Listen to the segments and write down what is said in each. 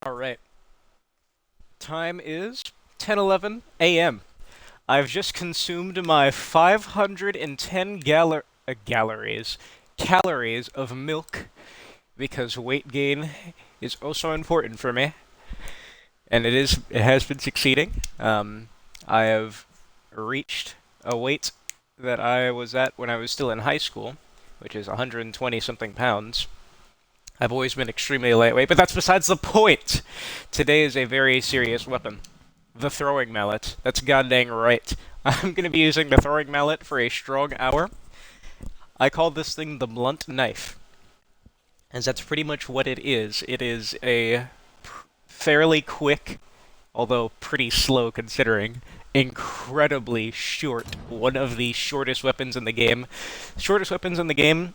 Alright. Time is 10:11 a.m. I've just consumed my 510 calories of milk because weight gain is also important for me, and it has been succeeding. I have reached a weight that I was at when I was still in high school, which is 120 something pounds. I've always been extremely lightweight, but that's besides the point. Today is a very serious weapon. The throwing mallet. That's goddamn right. I'm going to be using the throwing mallet for a strong hour. I call this thing the blunt knife, as that's pretty much what it is. It is a fairly quick, although pretty slow considering, incredibly short, one of the shortest weapons in the game. Shortest weapons in the game,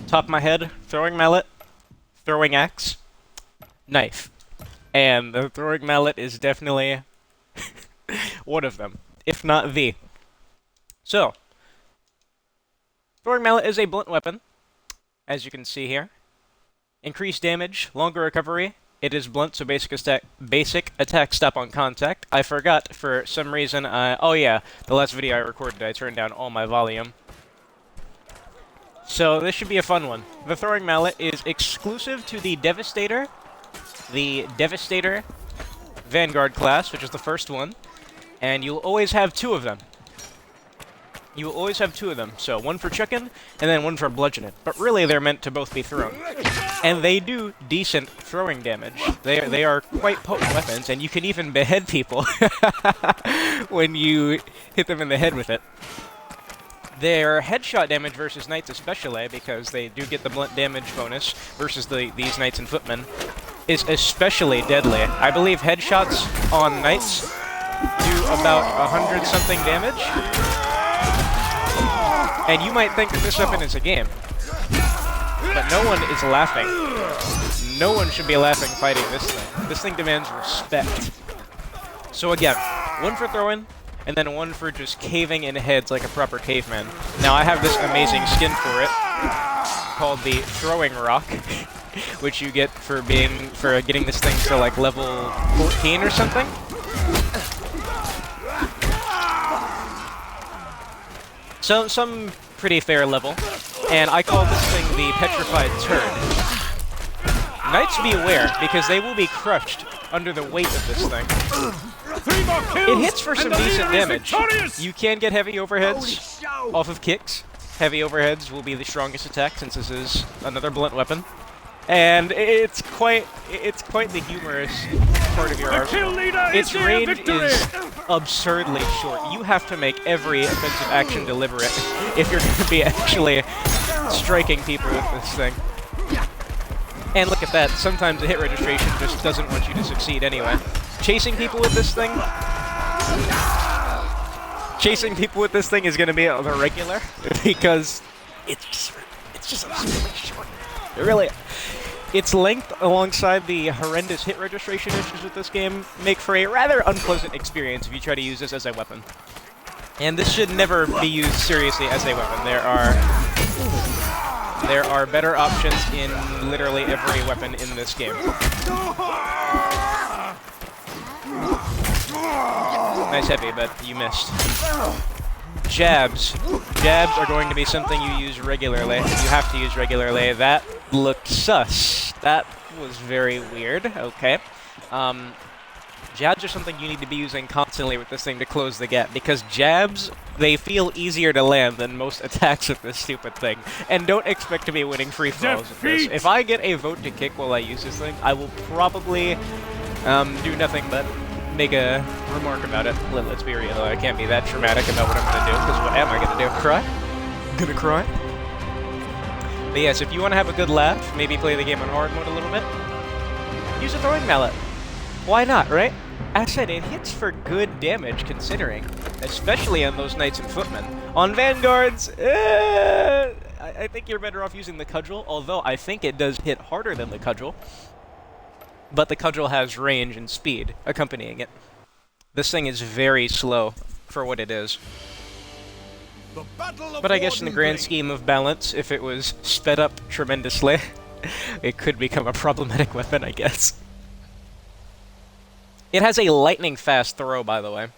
top of my head, throwing mallet, throwing axe, knife. And the throwing mallet is definitely one of them, if not the. So, throwing mallet is a blunt weapon, as you can see here. Increased damage, longer recovery. It is blunt, so basic attack stop on contact. I forgot, for some reason, oh yeah, the last video I recorded, I turned down all my volume. So this should be a fun one. The throwing mallet is exclusive to the Devastator Vanguard class, which is the first one, and you'll always have two of them. You will always have two of them, so one for chicken, and then one for bludgeoning. But really, they're meant to both be thrown. And they do decent throwing damage. They are quite potent weapons, and you can even behead people when you hit them in the head with it. Their headshot damage versus knights especially, because they do get the blunt damage bonus versus these knights and footmen, is especially deadly. I believe headshots on knights do about 100-something damage. And you might think that this weapon is a game, but no one is laughing. No one should be laughing fighting this thing. This thing demands respect. So again, one for throwing, and then one for just caving in heads like a proper caveman. Now I have this amazing skin for it, called the Throwing Rock, which you get for getting this thing to like level 14 or something. So some pretty fair level, and I call this thing the Petrified Turd. Knights be aware, because they will be crushed under the weight of this thing. It hits for some decent damage. You can get heavy overheads off of kicks. Heavy overheads will be the strongest attack, since this is another blunt weapon. And it's quite the humorous part of your arsenal. Its range is absurdly short. You have to make every offensive action deliberate if you're going to be actually striking people with this thing. And look at that, sometimes the hit registration just doesn't want you to succeed anyway. Chasing people with this thing is going to be the regular, because it's just absurdly short. Really, its length alongside the horrendous hit registration issues with this game make for a rather unpleasant experience if you try to use this as a weapon. And this should never be used seriously as a weapon. There are better options in literally every weapon in this game. Nice heavy, but you missed. Jabs. Jabs are going to be something you use regularly. You have to use regularly. That looked sus. That was very weird. Okay. Jabs are something you need to be using constantly with this thing to close the gap, because jabs, they feel easier to land than most attacks with this stupid thing. And don't expect to be winning free throws with this. If I get a vote to kick while I use this thing, I will probably do nothing but make a remark about it. Let's be real, I can't be that dramatic about what I'm going to do, because what am I going to do? Cry? Gonna cry? But yes, if you want to have a good laugh, maybe play the game on hard mode a little bit, use a throwing mallet. Why not, right? As I said, it hits for good damage considering, especially on those knights and footmen. On vanguards, I think you're better off using the cudgel, although I think it does hit harder than the cudgel. But the cudgel has range and speed accompanying it. This thing is very slow for what it is. But I guess in the grand scheme of balance, if it was sped up tremendously, it could become a problematic weapon, I guess. It has a lightning fast throw, by the way.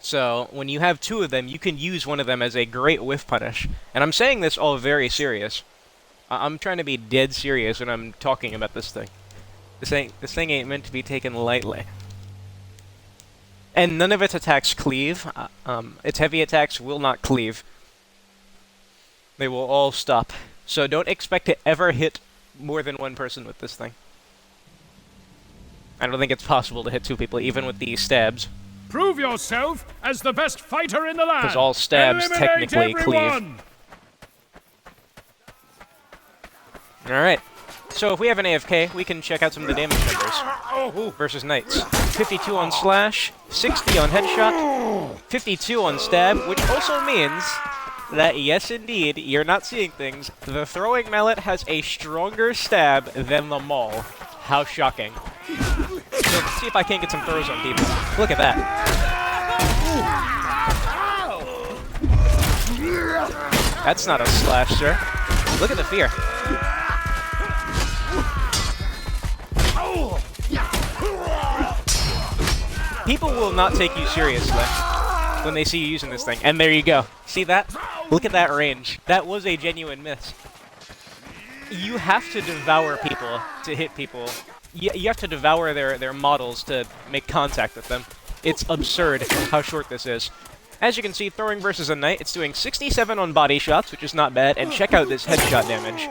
So when you have two of them, you can use one of them as a great whiff punish. And I'm saying this all very serious. I'm trying to be dead serious when I'm talking about this thing. This thing ain't meant to be taken lightly. And none of its attacks cleave. Its heavy attacks will not cleave. They will all stop. So don't expect to ever hit more than one person with this thing. I don't think it's possible to hit two people, even with these stabs. Prove yourself as the best fighter in the land. Because all stabs Eliminate technically everyone. cleave. Alright. So if we have an AFK, we can check out some of the damage numbers. Versus Knights. 52 on slash, 60 on headshot, 52 on stab, which also means that, yes indeed, you're not seeing things. The throwing mallet has a stronger stab than the maul. How shocking. So let's see if I can't get some throws on people. Look at that. That's not a slash, sir. Look at the fear. People will not take you seriously when they see you using this thing. And there you go. See that? Look at that range. That was a genuine miss. You have to devour people to hit people. You have to devour their models to make contact with them. It's absurd how short this is. As you can see, throwing versus a knight, it's doing 67 on body shots, which is not bad. And check out this headshot damage.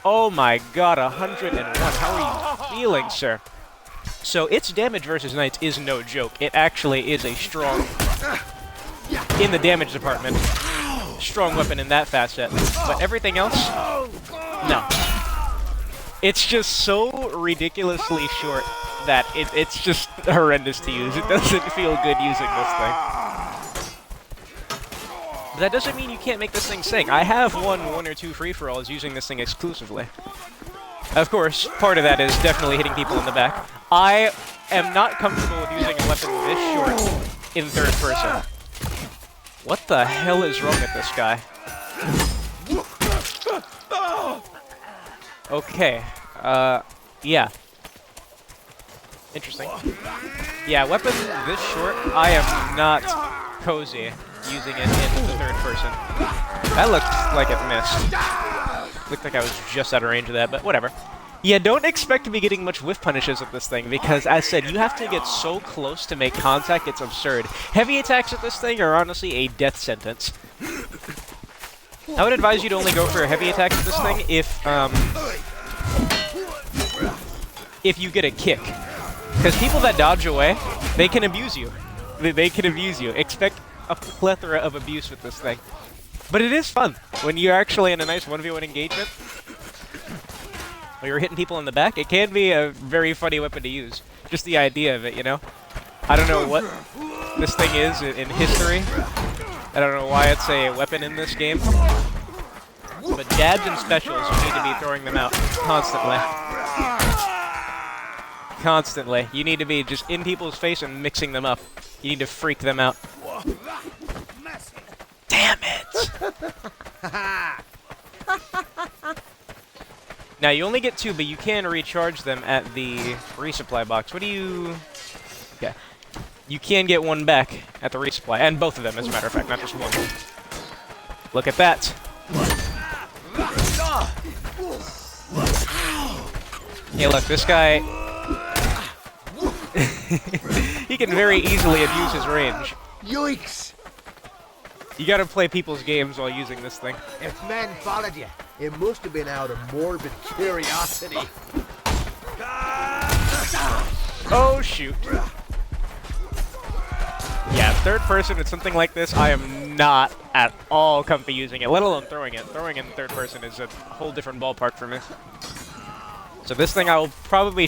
Oh my god, 101. How are you feeling, sir? So its damage versus knights is no joke. It actually is a strong, in the damage department, strong weapon in that facet. But everything else, no. It's just so ridiculously short that it's just horrendous to use. It doesn't feel good using this thing. But that doesn't mean you can't make this thing sing. I have won one or two free-for-alls using this thing exclusively. Of course, part of that is definitely hitting people in the back. I am not comfortable with using a weapon this short in third person. What the hell is wrong with this guy? Okay, yeah. Interesting. Yeah, weapon this short, I am not cozy using it in the third person. That looked like it missed. Looked like I was just out of range of that, but whatever. Yeah, don't expect to be getting much whiff punishes with this thing, because, as said, you have to get so close to make contact, it's absurd. Heavy attacks with this thing are honestly a death sentence. I would advise you to only go for heavy attacks with this thing if you get a kick. Because people that dodge away, they can abuse you. They can abuse you. Expect a plethora of abuse with this thing. But it is fun when you're actually in a nice 1v1 engagement. When you're hitting people in the back, it can be a very funny weapon to use. Just the idea of it, you know? I don't know what this thing is in history. I don't know why it's a weapon in this game. But jabs and specials, you need to be throwing them out constantly. Constantly. You need to be just in people's face and mixing them up. You need to freak them out. Damn it! Now, you only get two, but you can recharge them at the resupply box. What do you... Okay. You can get one back at the resupply, and both of them, as a matter of fact, not just one. Look at that. Hey, look, this guy... he can very easily abuse his range. Yikes! You gotta play people's games while using this thing. If men followed you, it must have been out of morbid curiosity. Oh, shoot. Yeah, third person with something like this, I am not at all comfy using it, let alone throwing it. Throwing in third person is a whole different ballpark for me. So this thing I will probably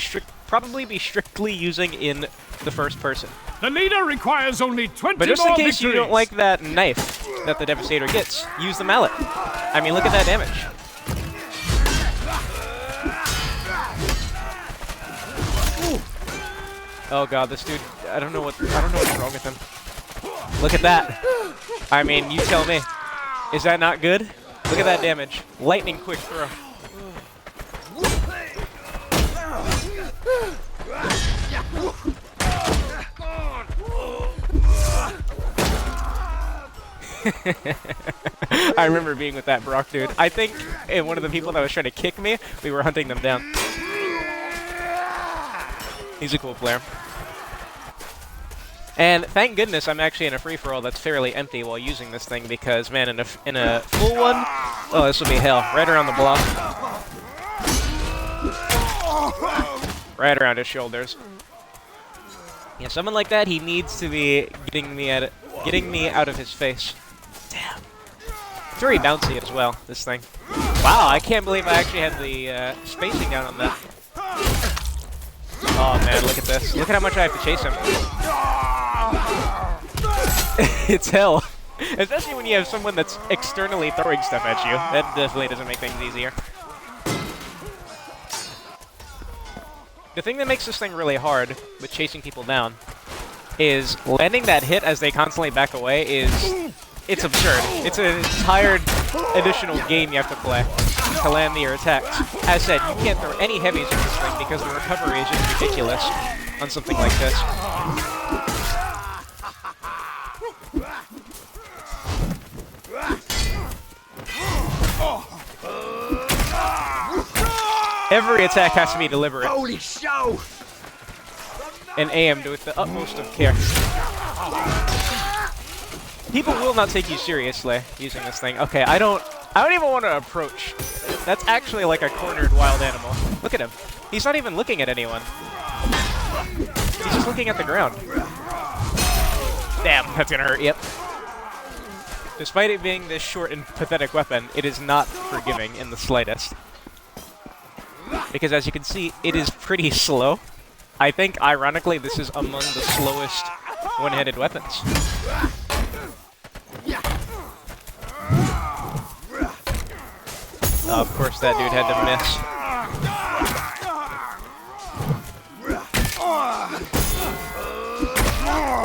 be strictly using in the first person. The leader requires only 20 But just in more case you don't victories. like that knife that the Devastator gets, use the mallet. I mean, look at that damage. Oh god, this dude, I don't know what's wrong with him. Look at that. I mean, you tell me. Is that not good? Look at that damage. Lightning quick throw. I remember being with that Brock dude. I think one of the people that was trying to kick me, we were hunting them down. He's a cool player. And thank goodness I'm actually in a free-for-all that's fairly empty while using this thing because, man, in a full one, oh, this will be hell. Right around the block. Right around his shoulders. Yeah, someone like that, he needs to be getting me out of his face. Damn. It's very bouncy as well, this thing. Wow, I can't believe I actually had the spacing down on that. Oh man, look at this. Look at how much I have to chase him. It's hell. Especially when you have someone that's externally throwing stuff at you. That definitely doesn't make things easier. The thing that makes this thing really hard with chasing people down is landing that hit as they constantly back away it's absurd. It's an entire additional game you have to play to land your attacks. As said, you can't throw any heavies at this thing because the recovery is just ridiculous on something like this. Every attack has to be deliberate. Holy show! And aimed with the utmost of care. People will not take you seriously using this thing. Okay, I don't even want to approach. That's actually like a cornered wild animal. Look at him. He's not even looking at anyone. He's just looking at the ground. Damn, that's gonna hurt. Yep. Despite it being this short and pathetic weapon, it is not forgiving in the slightest. Because as you can see, it is pretty slow. I think, ironically, this is among the slowest one-handed weapons. Of course that dude had to miss.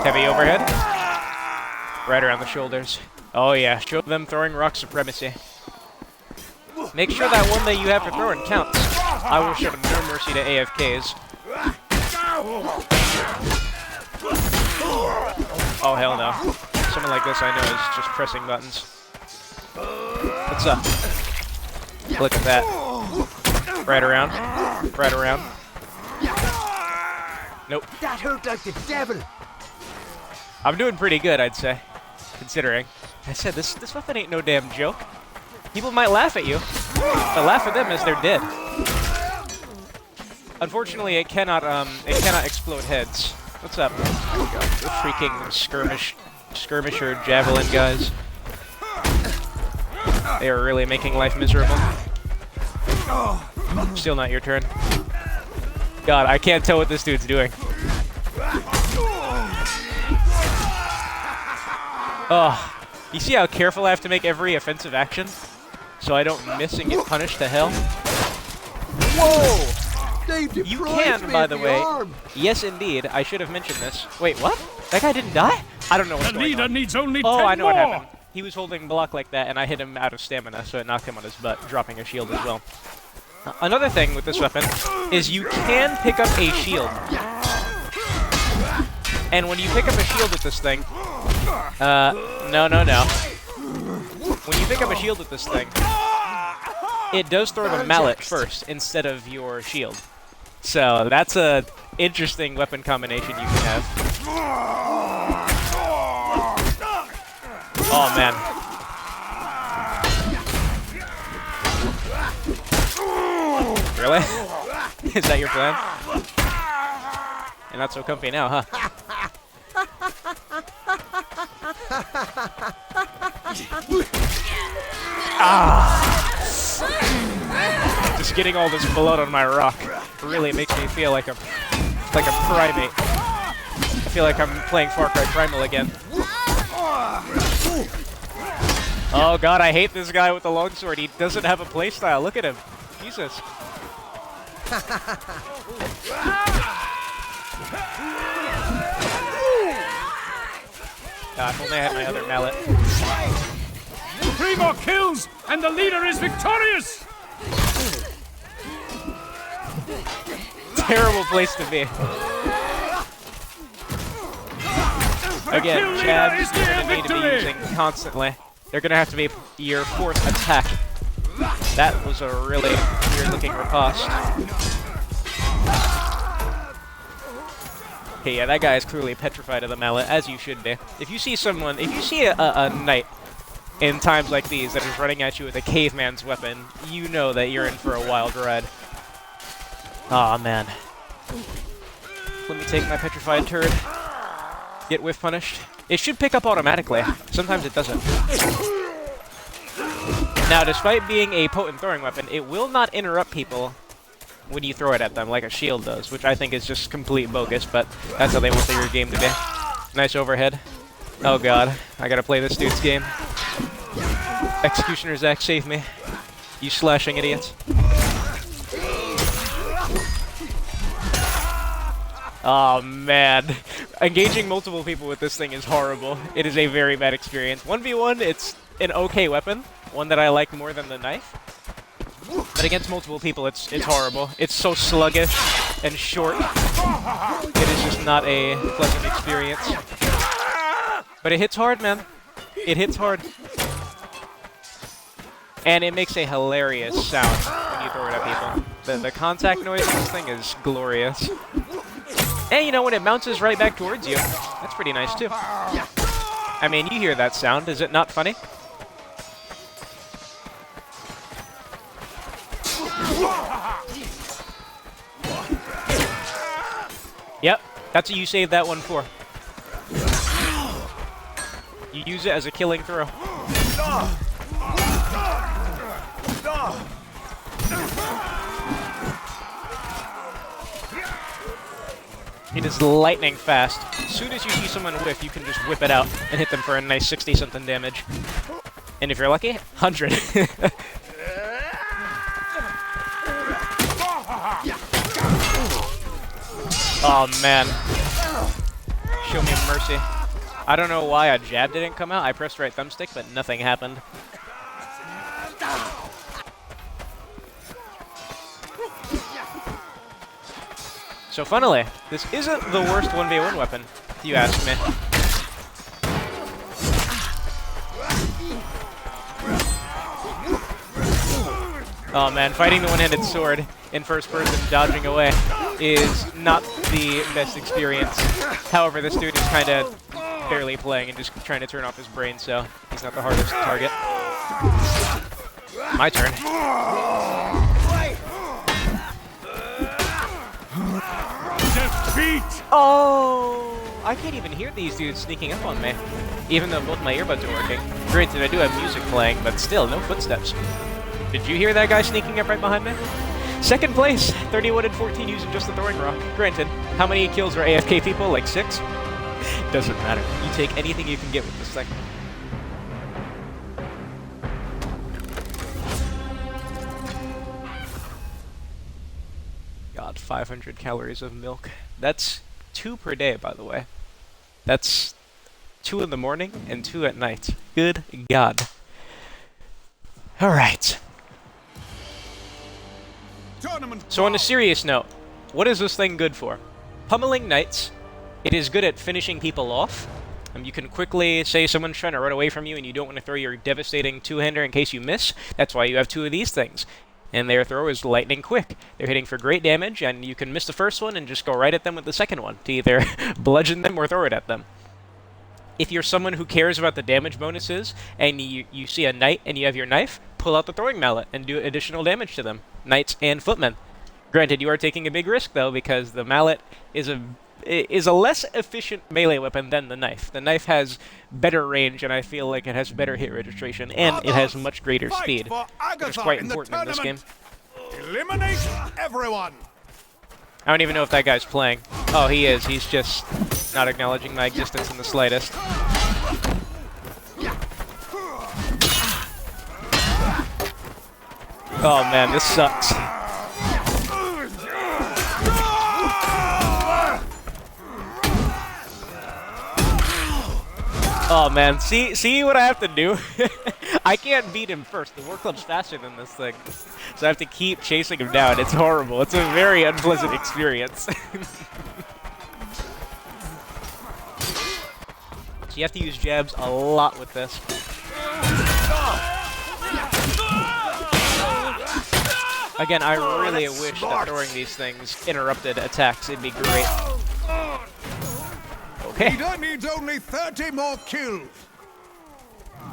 Heavy overhead. Right around the shoulders. Oh yeah, show them throwing rock supremacy. Make sure that one that you have to throw in counts. I will show no mercy to AFKs. Oh hell no. Someone like this I know is just pressing buttons. What's up? Look at that. Right around. Right around. Nope. That hurt like the devil. I'm doing pretty good, I'd say. Considering. I said, this weapon ain't no damn joke. People might laugh at you, but laugh at them as they're dead. Unfortunately, it cannot explode heads. What's up? The freaking skirmisher javelin guys. They are really making life miserable. Still not your turn. God, I can't tell what this dude's doing. Oh, you see how careful I have to make every offensive action? So I don't miss and get punished to hell? Whoa! You can, by the way. Yes, indeed. I should have mentioned this. Wait, what? That guy didn't die? I don't know what's The going leader on. needs only 10 Oh, I know what more. happened. He was holding block like that, and I hit him out of stamina, so it knocked him on his butt, dropping a shield as well. Another thing with this weapon is you can pick up a shield. And when you pick up a shield with this thing... no. When you pick up a shield with this thing, it does throw the mallet first instead of your shield. So that's a interesting weapon combination you can have. Oh man. Really? Is that your plan? You're not so comfy now, huh? Just getting all this blood on my rock really makes me feel like a primate. I feel like I'm playing Far Cry Primal again. Oh god, I hate this guy with the longsword. He doesn't have a playstyle. Look at him. Jesus. God, if only I had my other mallet. 3 more kills, and the leader is victorious! Terrible place to be. Again, kill leader jabs is you're near going to need to be victory. using constantly. They're going to have to be your fourth attack. That was a really weird-looking riposte. Okay, yeah, that guy is clearly petrified of the mallet, as you should be. If you see someone, if you see a knight in times like these that is running at you with a caveman's weapon, you know that you're in for a wild ride. Aw, man. Let me take my petrified turd. Get whiff punished. It should pick up automatically. Sometimes it doesn't. Now, despite being a potent throwing weapon, it will not interrupt people when you throw it at them like a shield does, which I think is just complete bogus, but that's how they want their game to be. Nice overhead. Oh god, I gotta play this dude's game. Executioner Zach, save me. You slashing idiots. Oh man. Engaging multiple people with this thing is horrible. It is a very bad experience. 1v1, it's an okay weapon. One that I like more than the knife. But against multiple people, it's horrible. It's so sluggish and short. It is just not a pleasant experience. But it hits hard, man. It hits hard. And it makes a hilarious sound when you throw it at people. The contact noise of this thing is glorious. And you know, when it bounces right back towards you, that's pretty nice too. I mean, you hear that sound. Is it not funny? Yep, that's what you saved that one for. You use it as a killing throw. It is lightning fast. As soon as you see someone whiff, you can just whip it out and hit them for a nice 60-something damage. And if you're lucky, 100. Oh man. Show me mercy. I don't know why a jab didn't come out. I pressed right thumbstick, but nothing happened. So funnily, this isn't the worst 1v1 weapon, if you ask me. Oh man, fighting the one-handed sword in first person, dodging away, is not the best experience. However, this dude is kind of barely playing and just trying to turn off his brain, so he's not the hardest target. My turn. Defeat! Oh! I can't even hear these dudes sneaking up on me, even though both my earbuds are working. Granted, I do have music playing, but still, no footsteps. Did you hear that guy sneaking up right behind me? Second place, 31 and 14 using just the throwing rock. Granted, how many kills are AFK people? Like 6? Doesn't matter. You take anything you can get with this thing. God, 500 calories of milk. That's 2 per day, by the way. That's 2 in the morning and 2 at night. Good God. Alright. So on a serious note, what is this thing good for? Pummeling knights. It is good at finishing people off. You can quickly say someone's trying to run away from you and you don't want to throw your devastating two-hander in case you miss. That's why you have 2 of these things. And their throw is lightning quick. They're hitting for great damage, and you can miss the first one and just go right at them with the second one to either bludgeon them or throw it at them. If you're someone who cares about the damage bonuses, and you see a knight and you have your knife, pull out the throwing mallet and do additional damage to them. Knights and footmen. Granted, you are taking a big risk, though, because the mallet is a less efficient melee weapon than the knife. The knife has better range, and I feel like it has better hit registration, and it has much greater speed, which is quite important in this game. Eliminate everyone! I don't even know if that guy's playing. Oh, he is. He's just not acknowledging my existence in the slightest. Oh man, this sucks. Oh man, see what I have to do? I can't beat him first. The war club's faster than this thing. So I have to keep chasing him down. It's horrible. It's a very unpleasant experience. jabs. You have to use jabs a lot with this. Again, I really wish that throwing these things interrupted attacks. It'd be great. Okay. Leader needs only 30 more kills.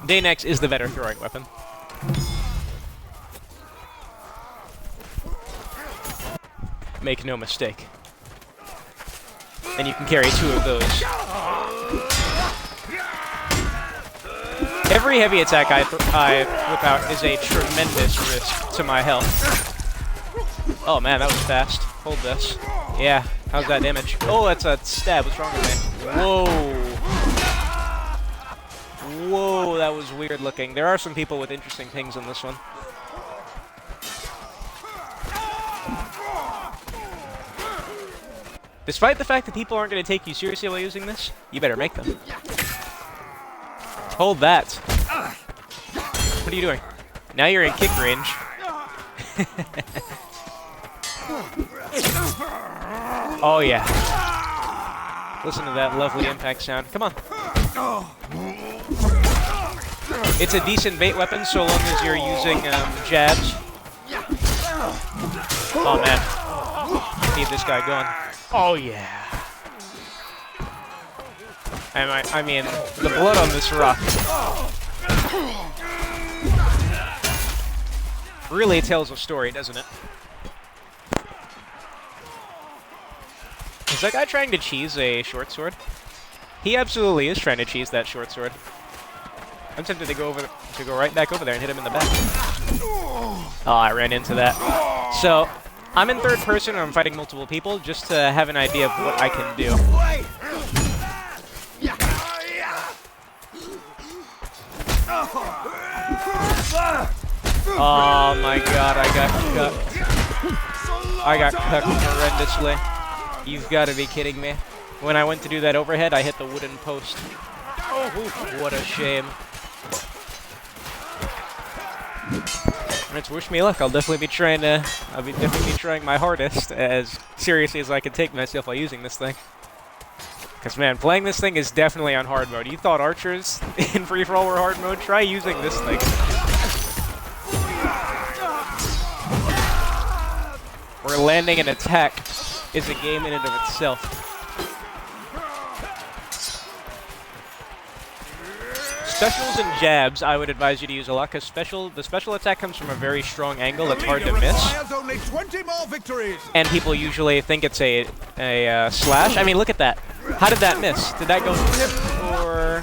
Daynex is the better throwing weapon. Make no mistake. And you can carry 2 of those. Every heavy attack I whip out is a tremendous risk to my health. Oh man, that was fast. Hold this. Yeah, how's that damage? Oh, that's a stab. What's wrong with me? Whoa. Whoa, that was weird looking. There are some people with interesting things in this one. Despite the fact that people aren't going to take you seriously while using this, you better make them. Hold that. What are you doing? Now you're in kick range. Oh yeah. Listen to that lovely impact sound. Come on. It's a decent bait weapon so long as you're using jabs. Oh man. Keep this guy going. Oh yeah. I mean, the blood on this rock really tells a story, doesn't it? Is that guy trying to cheese a short sword? He absolutely is trying to cheese that short sword. I'm tempted to go right back over there and hit him in the back. Oh, I ran into that. So, I'm in third person and I'm fighting multiple people just to have an idea of what I can do. Oh my god, I got cucked. I got cucked horrendously. You've got to be kidding me. When I went to do that overhead, I hit the wooden post. What a shame. It's wish me luck. I'll definitely be trying my hardest, as seriously as I can take myself while using this thing. Because man, playing this thing is definitely on hard mode. You thought archers in free-for-all were hard mode? Try using this thing. Where landing an attack is a game in and of itself. Specials and jabs, I would advise you to use a lot, because the special attack comes from a very strong angle that's hard to miss. Only 20 more victories. And people usually think it's a slash. I mean, look at that. How did that miss? Did that go through him, or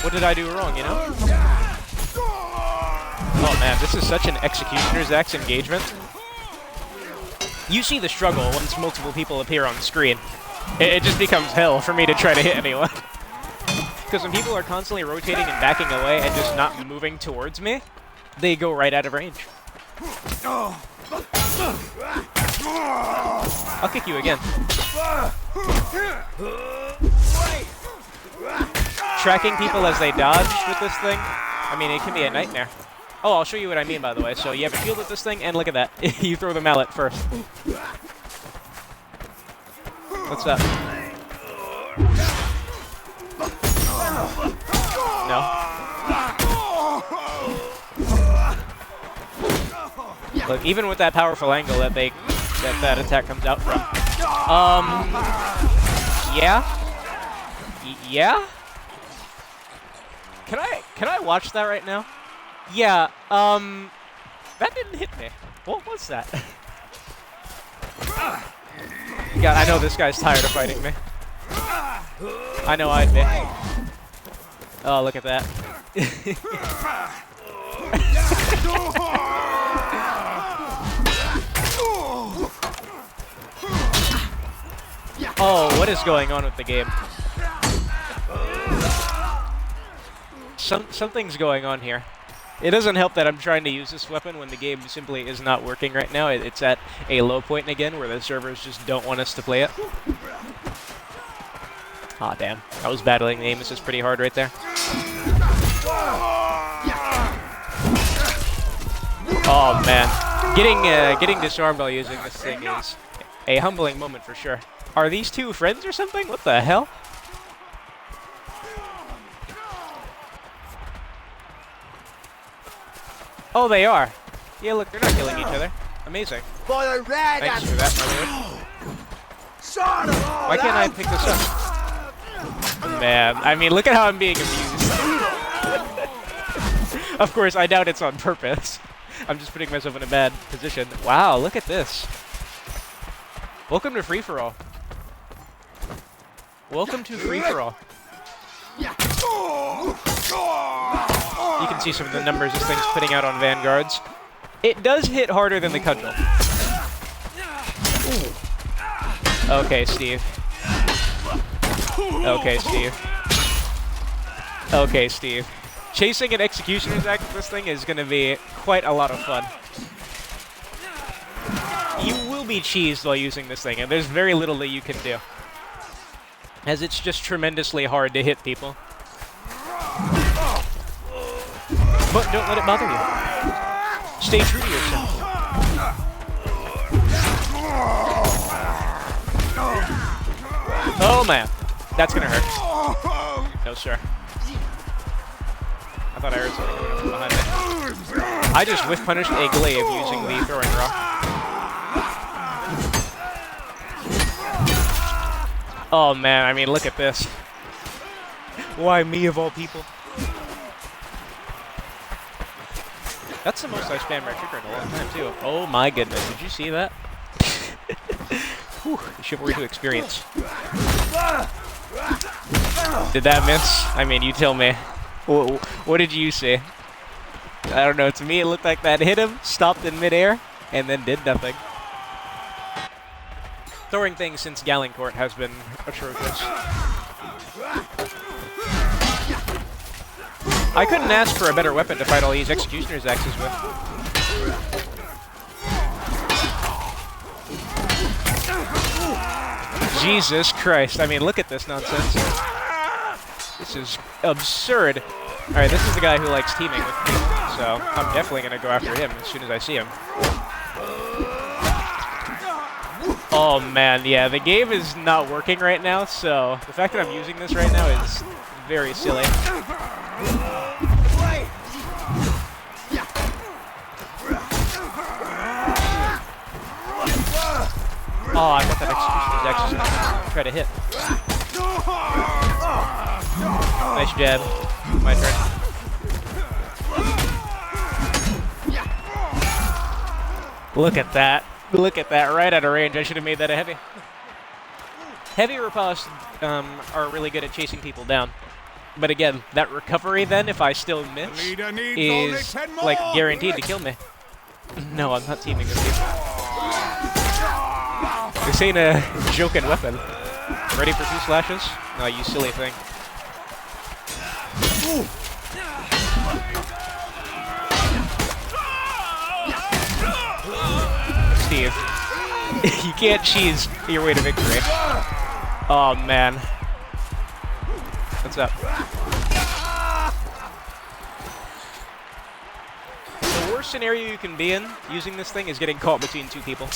what did I do wrong, you know? Oh man, this is such an Executioner's Axe engagement. You see the struggle once multiple people appear on the screen. It just becomes hell for me to try to hit anyone. Because when people are constantly rotating and backing away and just not moving towards me, they go right out of range. I'll kick you again. Tracking people as they dodge with this thing, I mean, it can be a nightmare. Oh, I'll show you what I mean, by the way. So you have a shield with this thing, and look at that. You throw the mallet first. What's up? No. Look, even with that powerful angle that that attack comes out from. Yeah? Yeah? Can I watch that right now? Yeah, that didn't hit me. What was that? God, I know this guy's tired of fighting me. I know I'd be. Oh, look at that. Oh, what is going on with the game? Something's going on here. It doesn't help that I'm trying to use this weapon when the game simply is not working right now. It's at a low point again where the servers just don't want us to play it. Aw, damn. I was battling the aim assist pretty hard right there. Oh, man. Getting disarmed while using this thing is a humbling moment for sure. Are these two friends or something? What the hell? Oh, they are. Yeah, look, they're not killing each other. Amazing. By the red Thanks for that, my lord. sort of all Why can't I that. pick this up? Man, I mean, look at how I'm being abused. Of course, I doubt it's on purpose. I'm just putting myself in a bad position. Wow, look at this. Welcome to free-for-all. Welcome to free-for-all. You can see some of the numbers this thing's putting out on vanguards. It does hit harder than the cudgel. Okay, Steve. Okay, Steve. Okay, Steve. Chasing an executioner's axe with this thing is going to be quite a lot of fun. You will be cheesed while using this thing, and there's very little that you can do, as it's just tremendously hard to hit people. But don't let it bother you. Stay true to yourself. Oh man, that's gonna hurt. No sir. I thought I heard something coming from behind me. I just whiff punished a glaive using the throwing rock. Oh man, I mean look at this. Why me of all people? That's the most I spammed my trigger in a long time too. Oh my goodness, did you see that? Whew, chivalry to experience. Did that miss? I mean, you tell me. What did you see? I don't know, to me it looked like that hit him, stopped in midair, and then did nothing. Throwing things since Galencourt has been atrocious. I couldn't ask for a better weapon to fight all these Executioner's axes with. Jesus Christ, I mean, look at this nonsense. This is absurd. Alright, this is the guy who likes teaming with me, so I'm definitely going to go after him as soon as I see him. Oh man, yeah, the game is not working right now, so the fact that I'm using this right now is very silly. Oh, I thought that Executioner's axe was try to hit. Nice jab. My turn. Look at that. Look at that. Right out of range. I should have made that a heavy. Heavy riposte are really good at chasing people down. But again, that recovery then, if I still miss, is like guaranteed to kill me. No, I'm not teaming with you. This ain't a joking weapon. Ready for 2 slashes? No, you silly thing. Steve, you can't cheese your way to victory. Oh man. What's up? The worst scenario you can be in using this thing is getting caught between 2 people.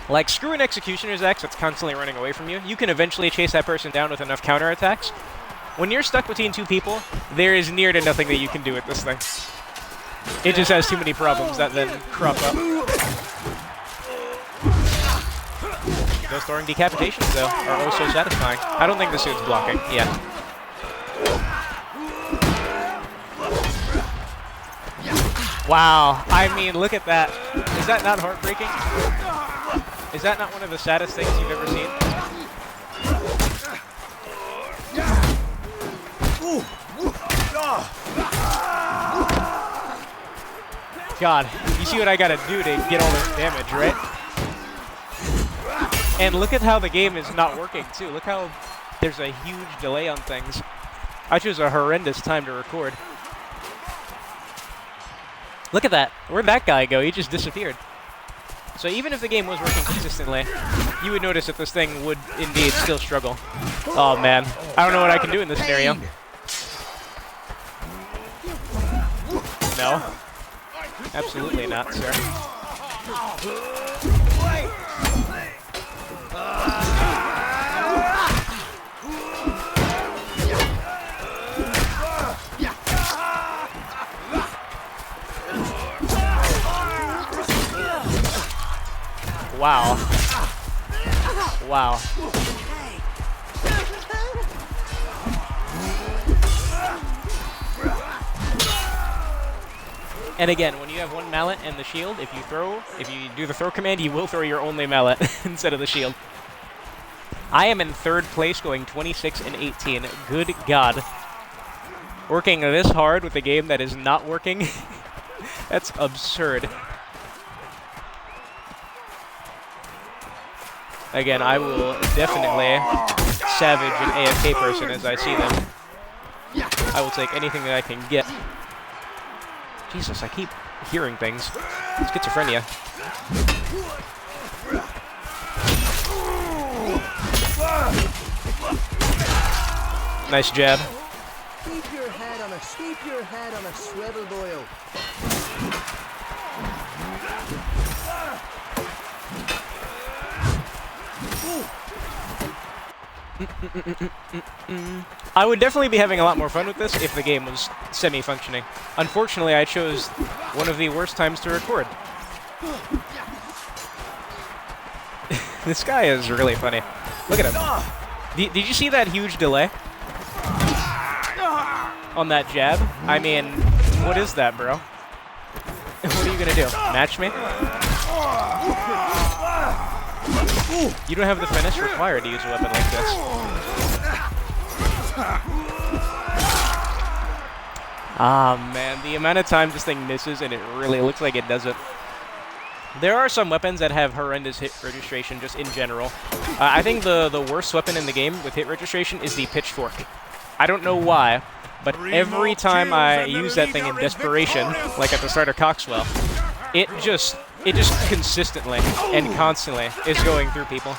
Like, screw an Executioner's axe that's constantly running away from you. You can eventually chase that person down with enough counterattacks. When you're stuck between 2 people, there is near to nothing that you can do with this thing. It just has too many problems that then crop up. Those throwing decapitations, though, are also satisfying. I don't think the suit's blocking. Yeah. Wow. I mean, look at that. Is that not heartbreaking? Is that not one of the saddest things you've ever seen? God, you see what I gotta do to get all this damage, right? And look at how the game is not working, too. Look how there's a huge delay on things. I chose a horrendous time to record. Look at that. Where'd that guy go? He just disappeared. So even if the game was working consistently, you would notice that this thing would indeed still struggle. Oh man, I don't know what I can do in this scenario. No. Absolutely not, sir. Wow. Wow. And again, when you have one mallet and the shield, if you do the throw command, you will throw your only mallet instead of the shield. I am in 3rd place, going 26 and 18. Good God. Working this hard with a game that is not working? That's absurd. Again, I will definitely savage an AFK person as I see them. I will take anything that I can get. Jesus, I keep hearing things. Schizophrenia. Nice jab. Keep your head on a swivel, boyo. I would definitely be having a lot more fun with this if the game was semi-functioning. Unfortunately, I chose one of the worst times to record. This guy is really funny. Look at him. Did you see that huge delay on that jab? I mean, what is that, bro? What are you gonna do? Match me? You don't have the finish required to use a weapon like this. Ah, man, the amount of times this thing misses and it really looks like it doesn't. There are some weapons that have horrendous hit registration just in general. I think the worst weapon in the game with hit registration is the pitchfork. I don't know why, but every time I use that thing in desperation, like at the start of Coxwell, it just consistently and constantly is going through people.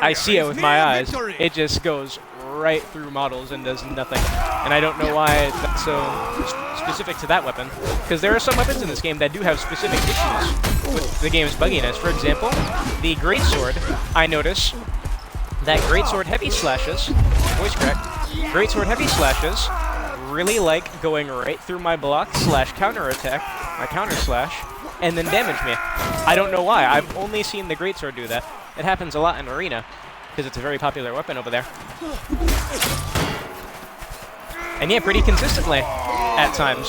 I see it with my eyes. It just goes right through models and does nothing. And I don't know why that's so specific to that weapon. Because there are some weapons in this game that do have specific issues with the game's bugginess. For example, the Greatsword, I notice that Greatsword heavy slashes, voice crack, Greatsword heavy slashes really like going right through my block slash counter attack, my counter slash, and then damage me. I don't know why. I've only seen the Greatsword do that. It happens a lot in Arena, because it's a very popular weapon over there. And yeah, pretty consistently at times.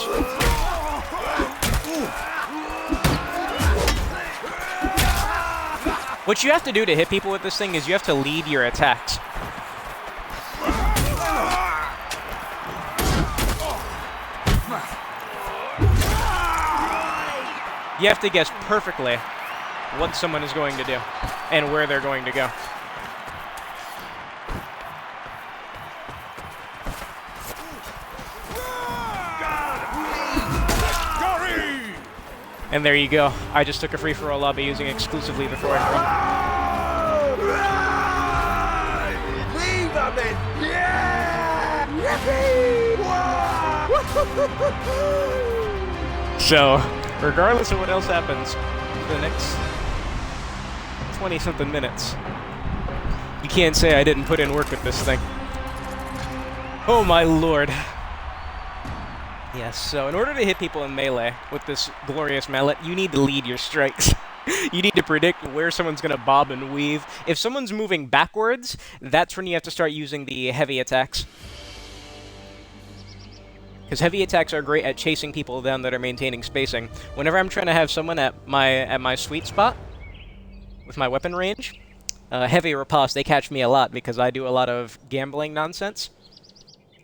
What you have to do to hit people with this thing is you have to lead your attacks. You have to guess perfectly what someone is going to do and where they're going to go. And there you go. I just took a free-for-all lobby using exclusively the throwing roll. Leave them in! Yeah! Yippee! So, regardless of what else happens for the next 20-something minutes, you can't say I didn't put in work with this thing. Oh my lord. Yes, so in order to hit people in melee with this glorious mallet, you need to lead your strikes. You need to predict where someone's going to bob and weave. If someone's moving backwards, that's when you have to start using the heavy attacks. Because heavy attacks are great at chasing people down that are maintaining spacing. Whenever I'm trying to have someone at my sweet spot with my weapon range, heavy riposte, they catch me a lot because I do a lot of gambling nonsense.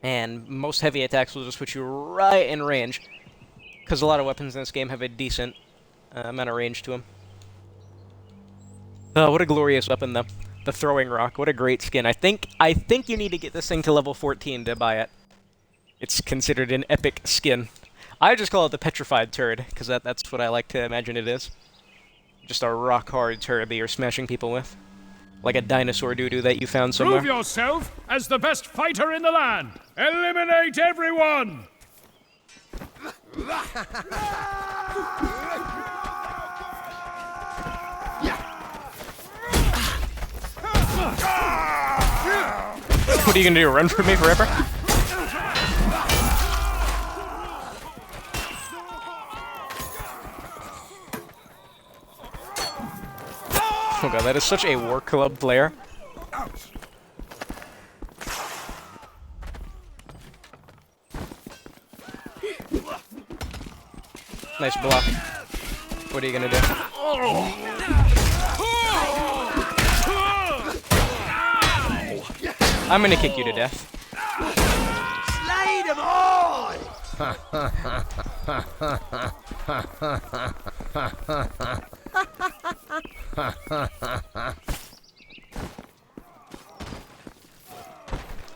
And most heavy attacks will just put you right in range, because a lot of weapons in this game have a decent amount of range to them. Oh, what a glorious weapon, though. The throwing rock. What a great skin. I think you need to get this thing to level 14 to buy it. It's considered an epic skin. I just call it the petrified turd, because that's what I like to imagine it is. Just a rock-hard turd that you're smashing people with. Like a dinosaur doo-doo that you found somewhere. Prove yourself as the best fighter in the land. Eliminate everyone! What are you gonna do, run from me forever? Oh god, that is such a war club player. Nice block. What are you gonna do? I'm gonna kick you to death. Slay them all!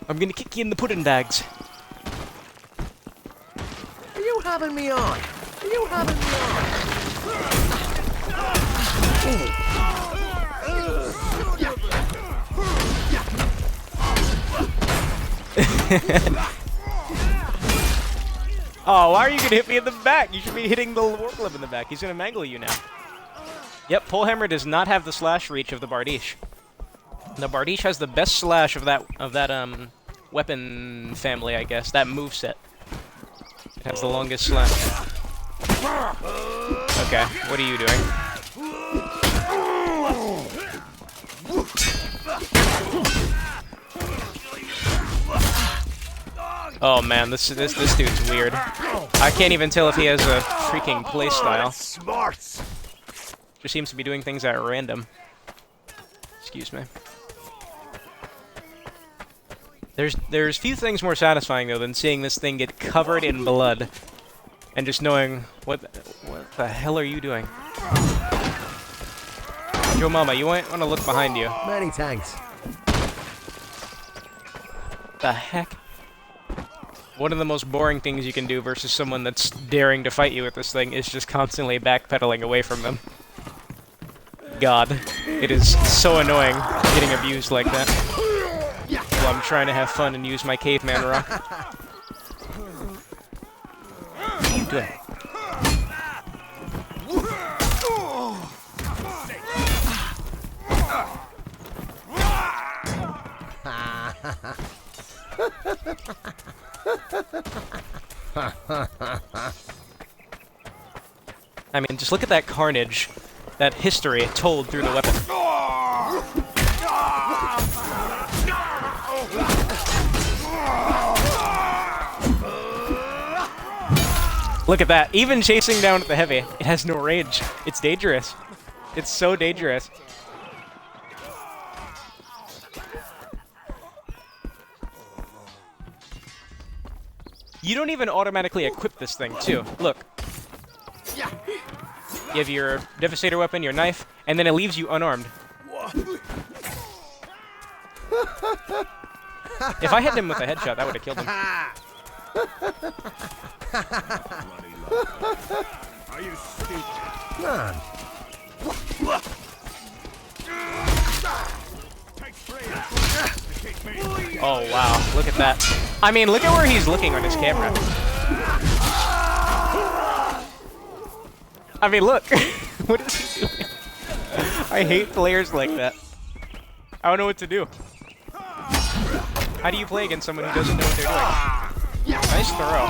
I'm gonna kick you in the pudding bags. Are you having me on? Are you having me on? Oh, why are you gonna hit me in the back? You should be hitting the war club in the back. He's gonna mangle you now. Yep, Polehammer does not have the slash reach of the Bardiche. The Bardiche has the best slash of that weapon family, I guess. That moveset. It has the longest slash. Okay, what are you doing? Oh man, this dude's weird. I can't even tell if he has a freaking playstyle. Smarts! Just seems to be doing things at random. Excuse me. There's few things more satisfying though than seeing this thing get covered in blood, and just knowing what the hell are you doing? Yo, Mama, you might want to look behind you. Many thanks. The heck? One of the most boring things you can do versus someone that's daring to fight you with this thing is just constantly backpedaling away from them. God, it is so annoying getting abused like that. While I'm trying to have fun and use my caveman rock. What are you doing? I mean, just look at that carnage, that history told through the weapon. Look at that. Even chasing down at the heavy, it has no range. It's dangerous. It's so dangerous. You don't even automatically equip this thing, too. Look. You have your Devastator weapon, your knife, and then it leaves you unarmed. If I hit him with a headshot, that would have killed him. Are you stupid? Man. Oh, wow. Look at that. I mean, look at where he's looking on his camera. I mean, look. What is he doing? I hate players like that. I don't know what to do. How do you play against someone who doesn't know what they're doing? Nice throw.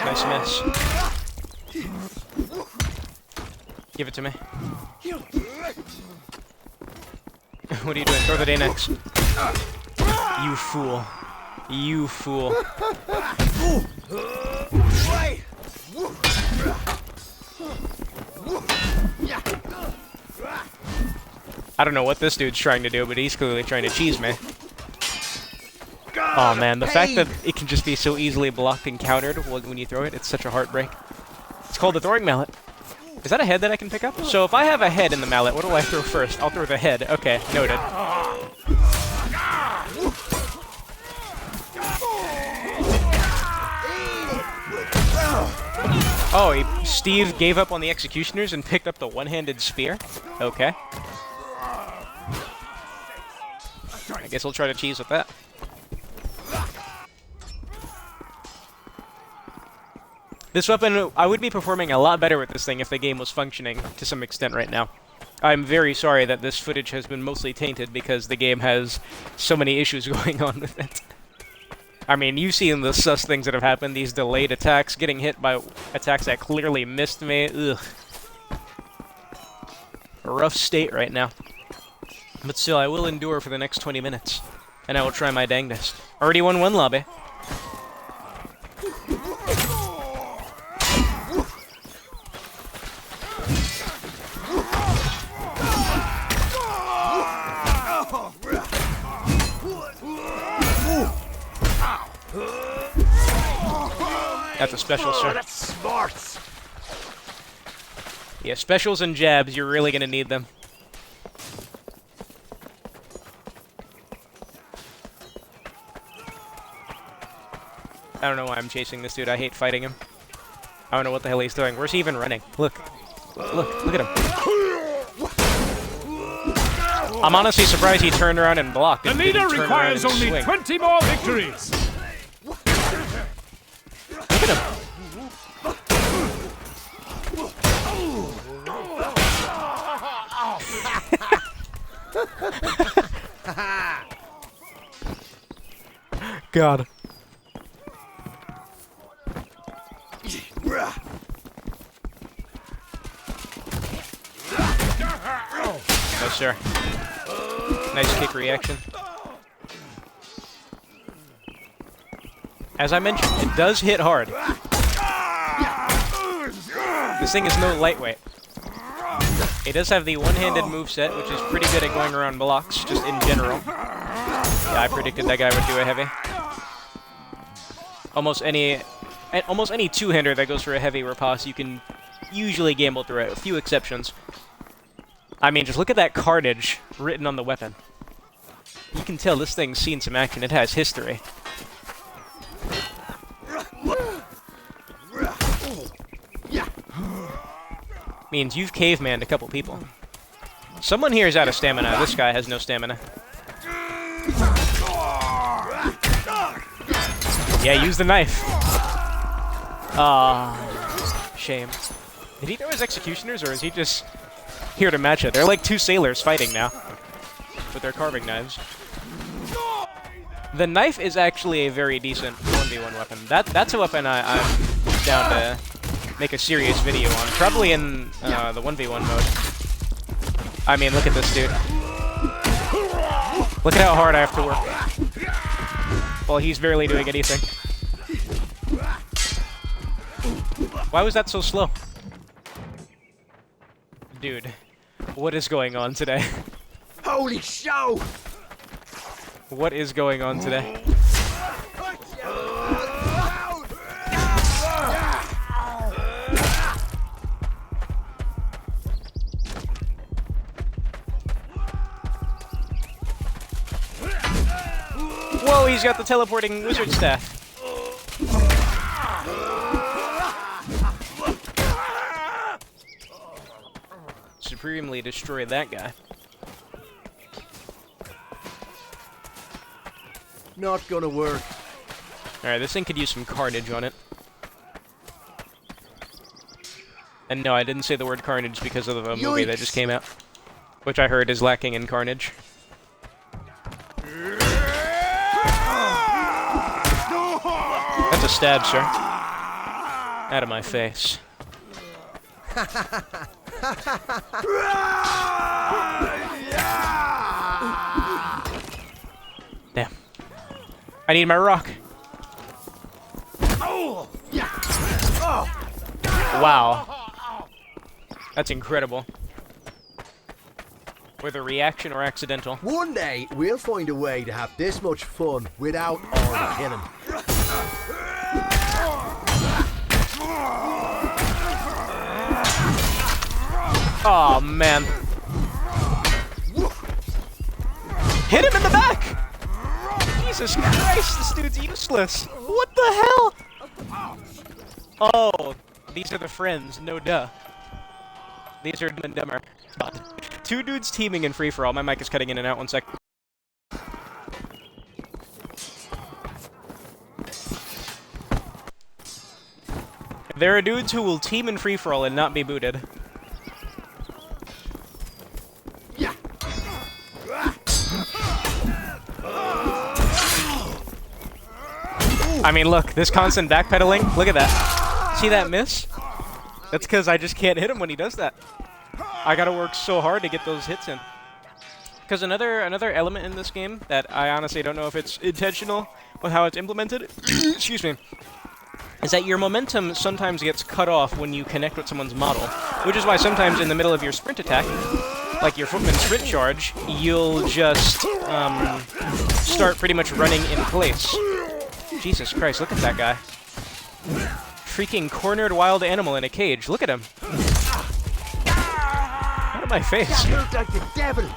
Nice miss. Give it to me. What are you doing? Throw the Danex. You fool. You fool. I don't know what this dude's trying to do, but he's clearly trying to cheese me. Oh man, the fact that it can just be so easily blocked and countered when you throw it, it's such a heartbreak. It's called the throwing mallet. Is that a head that I can pick up? So if I have a head in the mallet, what do I throw first? I'll throw the head. Okay, noted. Oh, Steve gave up on the executioners and picked up the one-handed spear? Okay. I guess we'll try to cheese with that. This weapon, I would be performing a lot better with this thing if the game was functioning to some extent right now. I'm very sorry that this footage has been mostly tainted because the game has so many issues going on with it. I mean, you've seen the sus things that have happened, these delayed attacks, getting hit by attacks that clearly missed me. Ugh. A rough state right now. But still, I will endure for the next 20 minutes, and I will try my dangest. Already won one lobby. That's a special, sir. That's smart. Yeah, specials and jabs, you're really gonna need them. I don't know why I'm chasing this dude. I hate fighting him. I don't know what the hell he's doing. Where's he even running? Look. Look at him. I'm honestly surprised he turned around and blocked. The leader requires only 20 more victories. Look at him. God. No, sir. Nice kick reaction. As I mentioned, it does hit hard. This thing is no lightweight. It does have the one-handed moveset, which is pretty good at going around blocks, just in general. Yeah, I predicted that guy would do a heavy. Almost any two-hander that goes for a heavy riposte, you can usually gamble through it. A few exceptions. I mean, just look at that carnage written on the weapon. You can tell this thing's seen some action. It has history. Means you've cavemanned a couple people. Someone here is out of stamina. This guy has no stamina. Yeah, use the knife. Shame. Did he throw his executioners, or is he just here to match it? They're like two sailors fighting now with their carving knives. The knife is actually a very decent 1v1 weapon. That's a weapon I'm down to make a serious video on. Probably in the 1v1 mode. I mean, look at this dude. Look at how hard I have to work. Well, he's barely doing anything. Why was that so slow? Dude, what is going on today? Holy show! What is going on today? Whoa, he's got the teleporting wizard staff. Supremely destroyed that guy. Not gonna work. Alright, this thing could use some carnage on it. And no, I didn't say the word carnage because of a movie that just came out, which I heard is lacking in carnage. That's a stab, sir. Out of my face. Damn. I need my rock. Wow. That's incredible. Whether reaction or accidental. One day, we'll find a way to have this much fun without all the killing. Oh man. Hit him in the back! Jesus Christ, this dude's useless. What the hell? Oh, these are the friends, no duh. These are Dumb and Dumber. Two dudes teaming in free-for-all. My mic is cutting in and out, 1 sec. There are dudes who will team in free-for-all and not be booted. I mean, look, this constant backpedaling. Look at that. See that miss? That's because I just can't hit him when he does that. I gotta work so hard to get those hits in. Because another element in this game that I honestly don't know if it's intentional with how it's implemented, excuse me, is that your momentum sometimes gets cut off when you connect with someone's model. Which is why sometimes in the middle of your sprint attack, like your footman sprint charge, you'll just start pretty much running in place. Jesus Christ, look at that guy. Freaking cornered wild animal in a cage. Look at him. Out of my face. Look like the devil.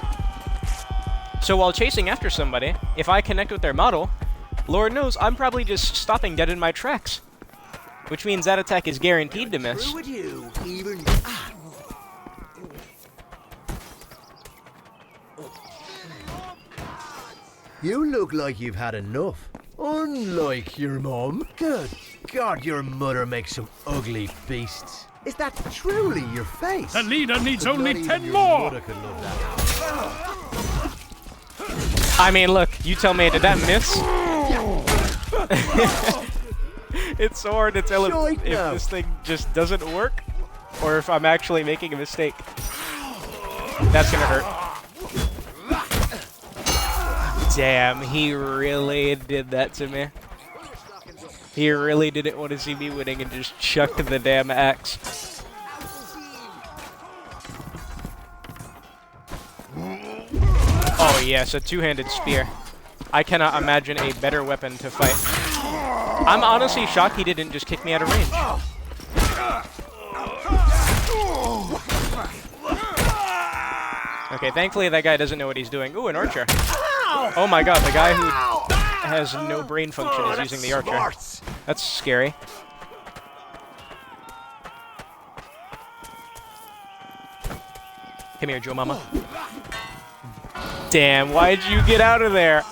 So while chasing after somebody, if I connect with their model, Lord knows I'm probably just stopping dead in my tracks. Which means that attack is guaranteed to miss. Through with you, even. You look like you've had enough. Unlike your mum. Good God, your mother makes some ugly beasts. Is that truly your face? The leader needs But only not 10 even your more! mother could love that. I mean, look, you tell me, did that miss? It's so hard to tell if this thing just doesn't work, or if I'm actually making a mistake. That's gonna hurt. Damn, he really did that to me. He really didn't want to see me winning and just chucked the damn axe. Oh yes, a two-handed spear. I cannot imagine a better weapon to fight. I'm honestly shocked he didn't just kick me out of range. Okay, thankfully that guy doesn't know what he's doing. Ooh, an archer. Oh my god, the guy who has no brain function is using the archer. That's scary. Come here, Joe Mama. Damn, why'd you get out of there?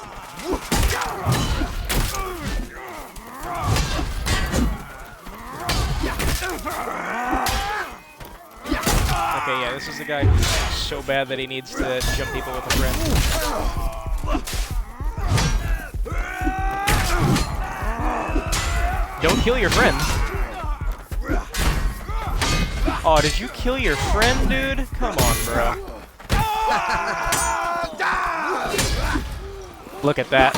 Okay, yeah, this is the guy who's so bad that he needs to jump people with a friend. Don't kill your friend. Oh, did you kill your friend, dude? Come on, bro. Look at that.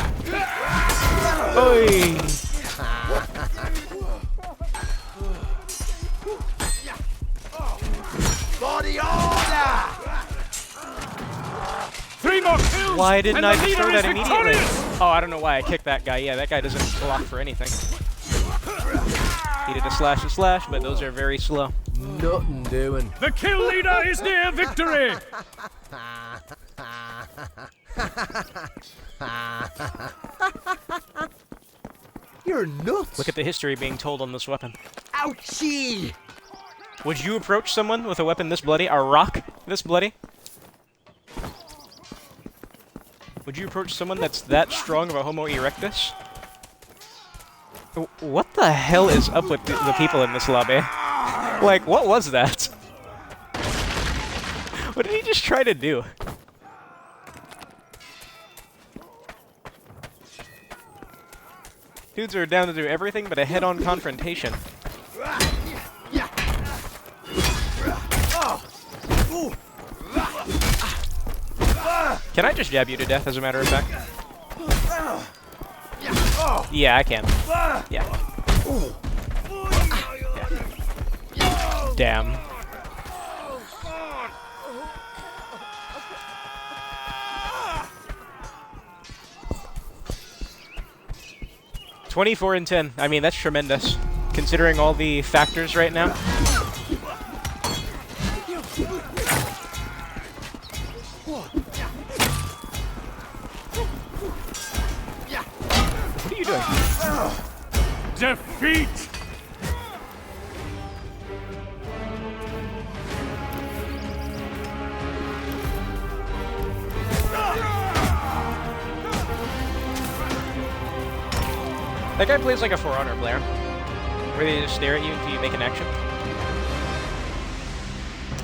Oi! Body order! 3 more kills! Why didn't I and the just throw leader that is immediately? victorious! Oh, I don't know why I kicked that guy. Yeah, that guy doesn't block for anything. He did a slash and slash, but those are very slow. Nothing doing. The kill leader is near victory! You're nuts. Look at the history being told on this weapon. Ouchie! Would you approach someone with a weapon this bloody? A rock this bloody? Would you approach someone that's that strong of a Homo erectus? What the hell is up with the people in this lobby? Like, what was that? What did he just try to do? Dudes are down to do everything but a head-on confrontation. Can I just jab you to death, as a matter of fact? Yeah, I can. Yeah. Damn. $24 and 10. I mean, that's tremendous, considering all the factors right now. What are you doing? Defeat! That guy plays like a For Honor player, where they just stare at you until you make an action.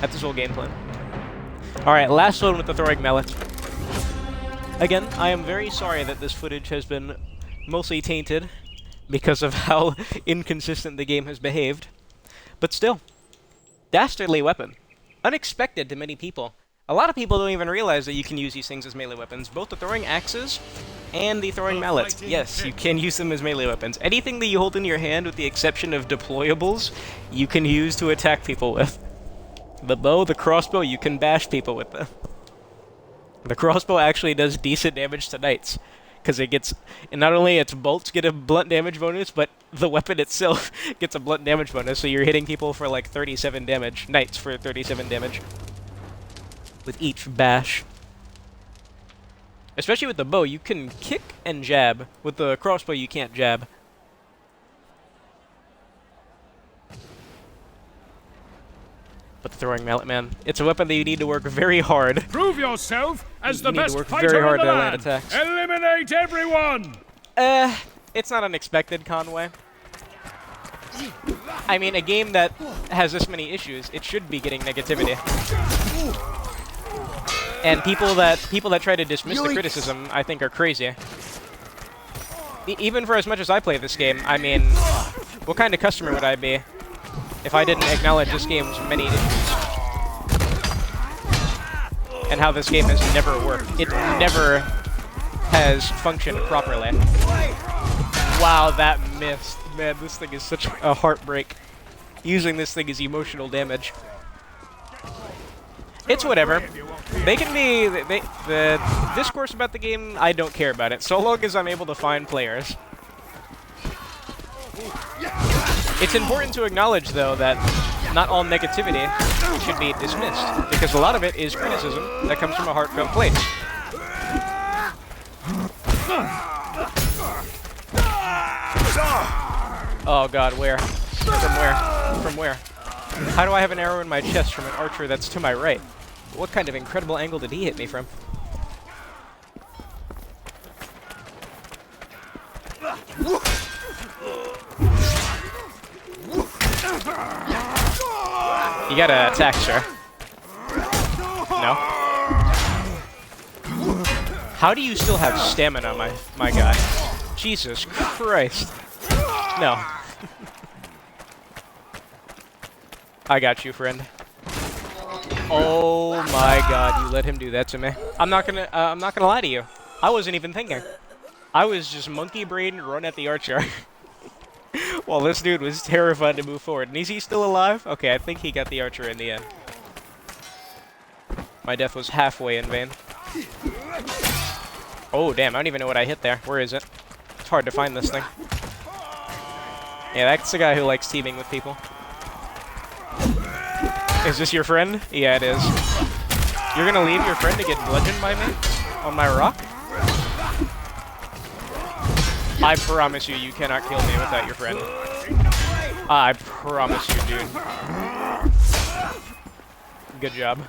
That's his whole game plan. Alright, last one with the throwing mallet. Again, I am very sorry that this footage has been mostly tainted because of how inconsistent the game has behaved. But still, dastardly weapon. Unexpected to many people. A lot of people don't even realize that you can use these things as melee weapons. Both the throwing axes and the throwing mallets. Yes, you can use them as melee weapons. Anything that you hold in your hand, with the exception of deployables, you can use to attack people with. The bow, the crossbow, you can bash people with them. The crossbow actually does decent damage to knights, because it gets, and not only its bolts get a blunt damage bonus, but the weapon itself gets a blunt damage bonus, so you're hitting people for like 37 damage, knights for 37 damage. With each bash. Especially with the bow, you can kick and jab. With the crossbow, you can't jab. But the throwing mallet, man, it's a weapon that you need to work very hard. Prove yourself as the best work fighter very hard in the to land land. attacks. Eliminate everyone. It's not unexpected, Conway. I mean, a game that has this many issues, it should be getting negativity. And people that try to dismiss the criticism, I think, are crazy. Even for as much as I play this game, I mean, what kind of customer would I be if I didn't acknowledge this game's many issues? And how this game has never worked. It never has functioned properly. Wow, that missed. Man, this thing is such a heartbreak. Using this thing is emotional damage. It's whatever. They can be... the discourse about the game, I don't care about it, so long as I'm able to find players. It's important to acknowledge, though, that not all negativity should be dismissed, because a lot of it is criticism that comes from a heartfelt place. Oh god, where? From where? From where? How do I have an arrow in my chest from an archer that's to my right? What kind of incredible angle did he hit me from? You gotta attack, sir. No? How do you still have stamina, my guy? Jesus Christ. No. I got you, friend. Oh my god, you let him do that to me. I'm not gonna lie to you. I wasn't even thinking. I was just monkey brain run at the archer. While this dude was terrified to move forward. And is he still alive? Okay, I think he got the archer in the end. My death was halfway in vain. Oh damn, I don't even know what I hit there. Where is it? It's hard to find this thing. Yeah, that's the guy who likes teaming with people. Is this your friend? Yeah, it is. You're gonna leave your friend to get bludgeoned by me? On my rock? I promise you, you cannot kill me without your friend. I promise you, dude. Good job.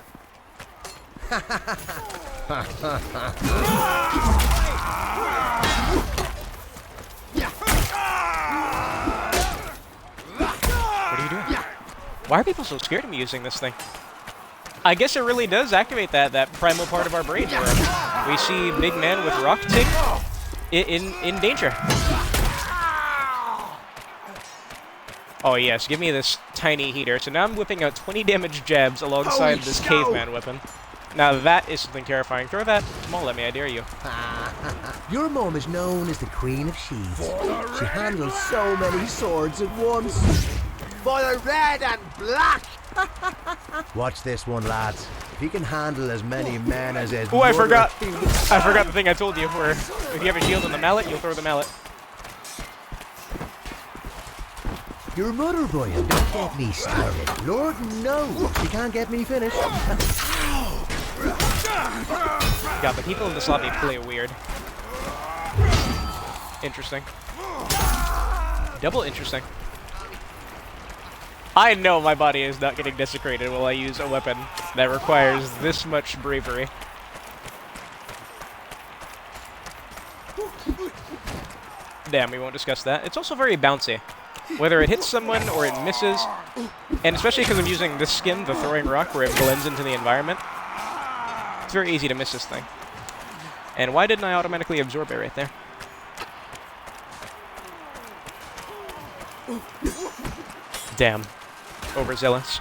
What are you doing? Why are people so scared of me using this thing? I guess it really does activate that primal part of our brain where we see big man with rock ting in danger. Oh yes, give me this tiny heater. So now I'm whipping out 20 damage jabs alongside this caveman weapon. Now that is something terrifying. Throw that small at me, I dare you. Your mom is known as the Queen of Sheaves. She handles so many swords at once. For the red and black! Watch this one, lads. If he can handle as many men as his... Oh, I forgot! I forgot the thing I told you, where if you have a shield on the mallet, you'll throw the mallet. Your mother, Brian, don't get me started. Lord knows she can't get me finished. Yeah, but people in this lobby play weird. Interesting. Double interesting. I know my body is not getting desecrated while I use a weapon that requires this much bravery. Damn, we won't discuss that. It's also very bouncy. Whether it hits someone or it misses, and especially because I'm using this skin, the throwing rock, where it blends into the environment, it's very easy to miss this thing. And why didn't I automatically absorb it right there? Damn. Overzealous.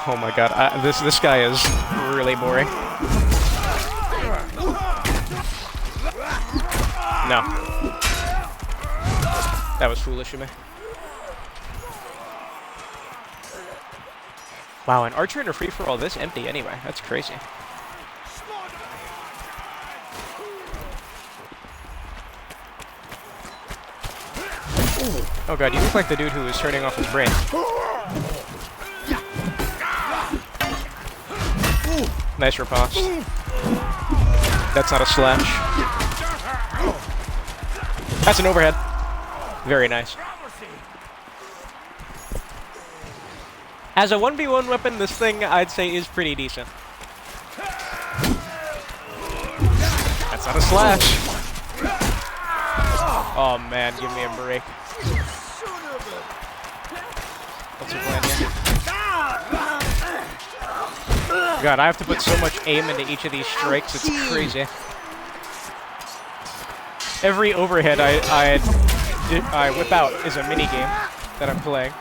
Oh my god, this guy is really boring. No. That was foolish of me. Wow, an archer in a free-for-all this empty anyway. That's crazy. Oh god, you look like the dude who was turning off his brain. Nice riposte. That's not a slash. That's an overhead. Very nice. As a 1v1 weapon, this thing, I'd say, is pretty decent. That's not a slash. Oh man, give me a break. What's your plan here? God, I have to put so much aim into each of these strikes, it's crazy. Every overhead I whip out is a mini game that I'm playing.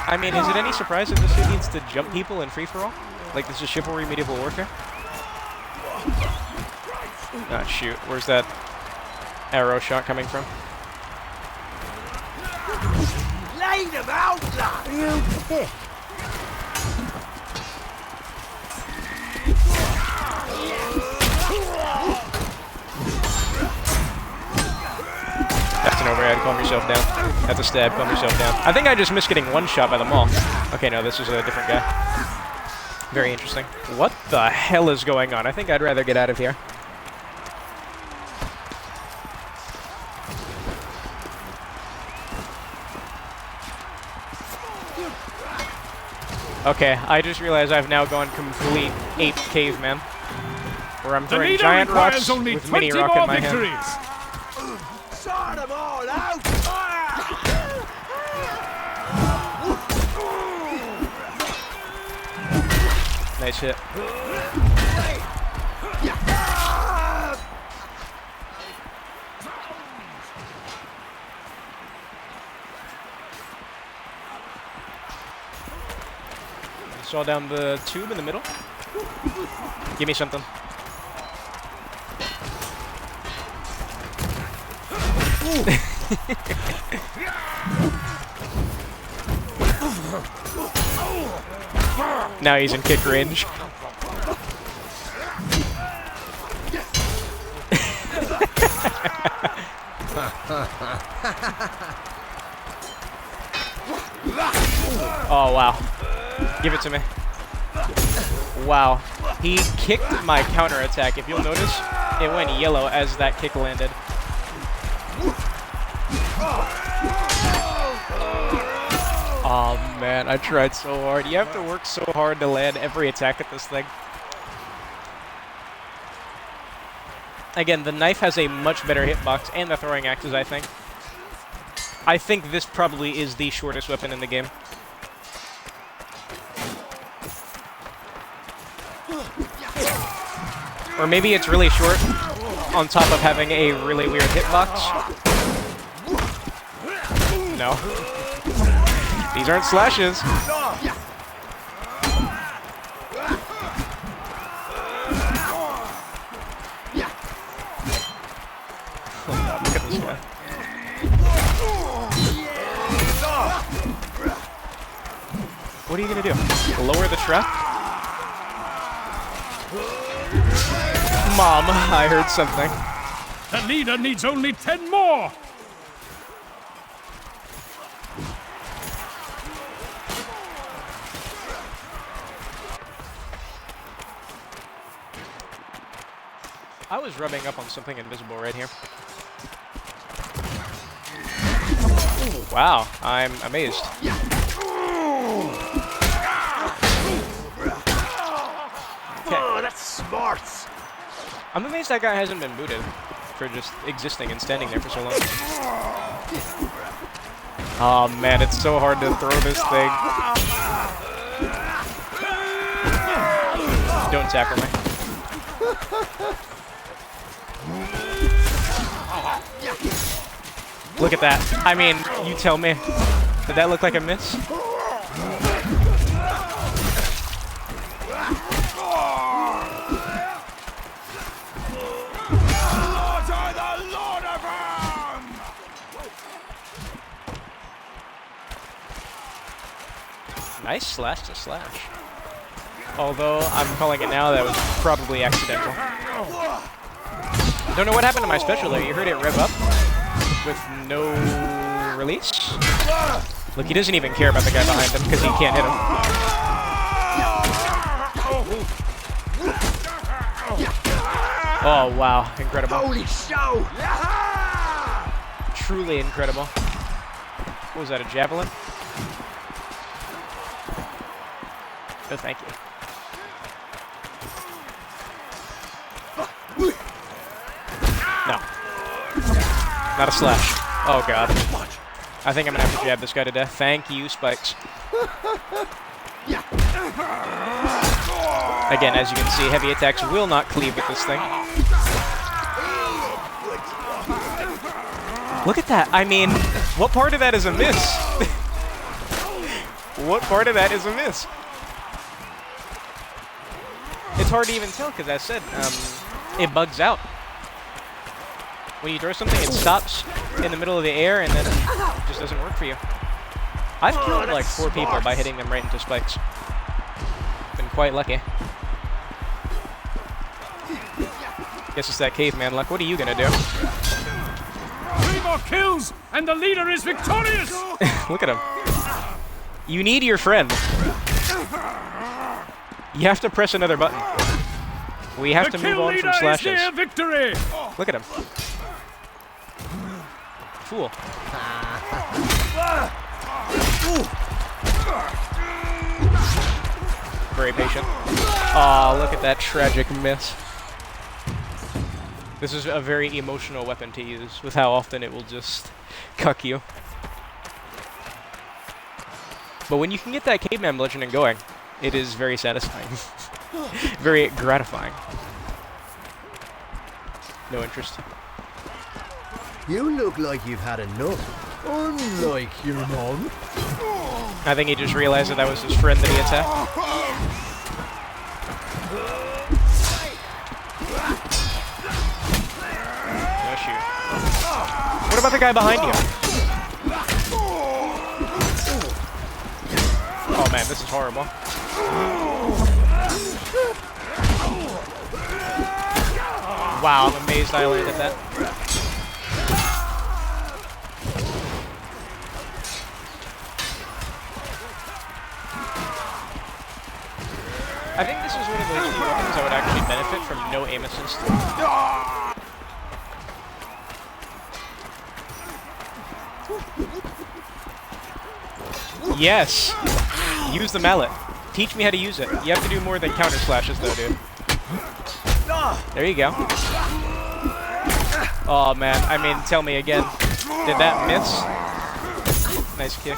I mean, is it any surprise that this dude needs to jump people in free-for-all? Like, this is chivalry medieval warfare? Ah, shoot. Where's that arrow shot coming from? Lay them out, lad! You pick. That's an overhead. Calm yourself down. That's a stab. Calm yourself down. I think I just missed getting one shot by the maul. Okay, no, this is a different guy. Very interesting. What the hell is going on? I think I'd rather get out of here. Okay, I just realized I've now gone complete ape caveman. Where I'm throwing giant rocks with mini rock in my hand. Sort them all out! Nice hit. Saw down the tube in the middle. Give me something. Now he's in kick range. Oh, wow. Give it to me. Wow. He kicked my counterattack. If you'll notice, it went yellow as that kick landed. Oh man, I tried so hard. You have to work so hard to land every attack at this thing. Again, the knife has a much better hitbox, and the throwing axes, I think. I think this probably is the shortest weapon in the game. Or maybe it's really short on top of having a really weird hitbox. No. These aren't slashes. Oh god, look at this guy. What are you gonna do? Lower the trap? Mom, I heard something. The leader needs only 10 more! I was rubbing up on something invisible right here. Ooh, wow, I'm amazed. Oh, that's smart! I'm amazed that guy hasn't been booted for just existing and standing there for so long. Oh man, it's so hard to throw this thing. Don't tackle me. Look at that. I mean, you tell me. Did that look like a miss? Nice slash to slash. Although, I'm calling it now, that was probably accidental. Don't know what happened to my special there. You heard it rev up with no release? Look, he doesn't even care about the guy behind him because he can't hit him. Oh, wow. Incredible. Holy show! Truly incredible. What was that, a javelin? Oh, thank you. No. Not a slash. Oh, God. I think I'm going to have to jab this guy to death. Thank you, spikes. Again, as you can see, heavy attacks will not cleave with this thing. Look at that. I mean, what part of that is a miss? What part of that is a miss? It's hard to even tell because, as I said, it bugs out. When you throw something, it stops in the middle of the air and then it just doesn't work for you. I've killed like 4 people by hitting them right into spikes. Been quite lucky. Guess it's that caveman luck. What are you gonna do? 3 more kills, and the leader is victorious! Look at him. You need your friend. You have to press another button. We have to move on from slashes. Victory! Look at him. Fool. Very patient. Aw, look at that tragic miss. This is a very emotional weapon to use, with how often it will just cuck you. But when you can get that caveman bludgeoning going, it is very satisfying. Very gratifying. No interest. You look like you've had enough. Unlike your mom. I think he just realized that was his friend that he attacked. No shoot. What about the guy behind you? Oh man, this is horrible. Wow, I'm amazed I landed that. I think this is one of those few weapons that would actually benefit from no aim assist. Yes! Use the mallet. Teach me how to use it. You have to do more than counter slashes though, dude. There you go. Oh man, I mean, tell me again. Did that miss? Nice kick.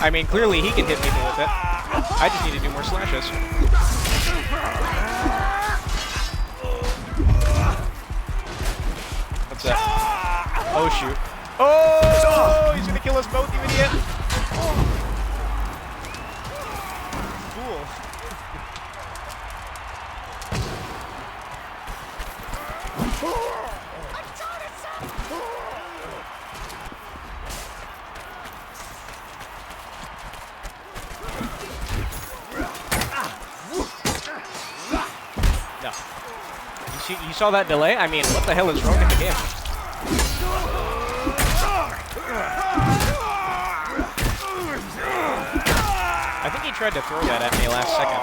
I mean, clearly he can hit people with it. I just need to do more slashes. What's that? Oh shoot. Oh! He's gonna kill us both, you idiot! Fool. No. You saw that delay? I mean, what the hell is wrong with the game? I think he tried to throw that at me last second.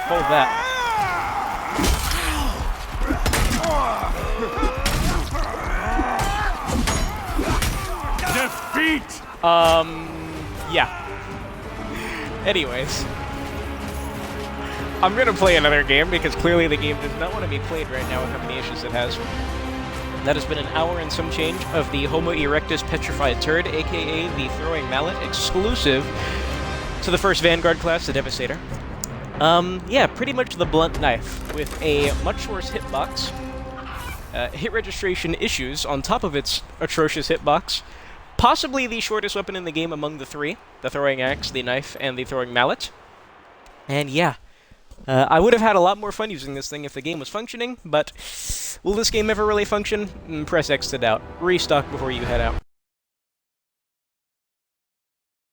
Hold that. Defeat! Yeah. Anyways. I'm gonna play another game because clearly the game does not want to be played right now with how many issues it has. That has been an hour and some change of the Homo erectus petrified turd, aka the throwing mallet, exclusive to the first Vanguard class, the Devastator. Yeah, pretty much the blunt knife with a much worse hitbox. Hit registration issues on top of its atrocious hitbox. Possibly the shortest weapon in the game among the three. The throwing axe, the knife, and the throwing mallet. And yeah, I would have had a lot more fun using this thing if the game was functioning, but will this game ever really function? Press X to doubt. Restock before you head out.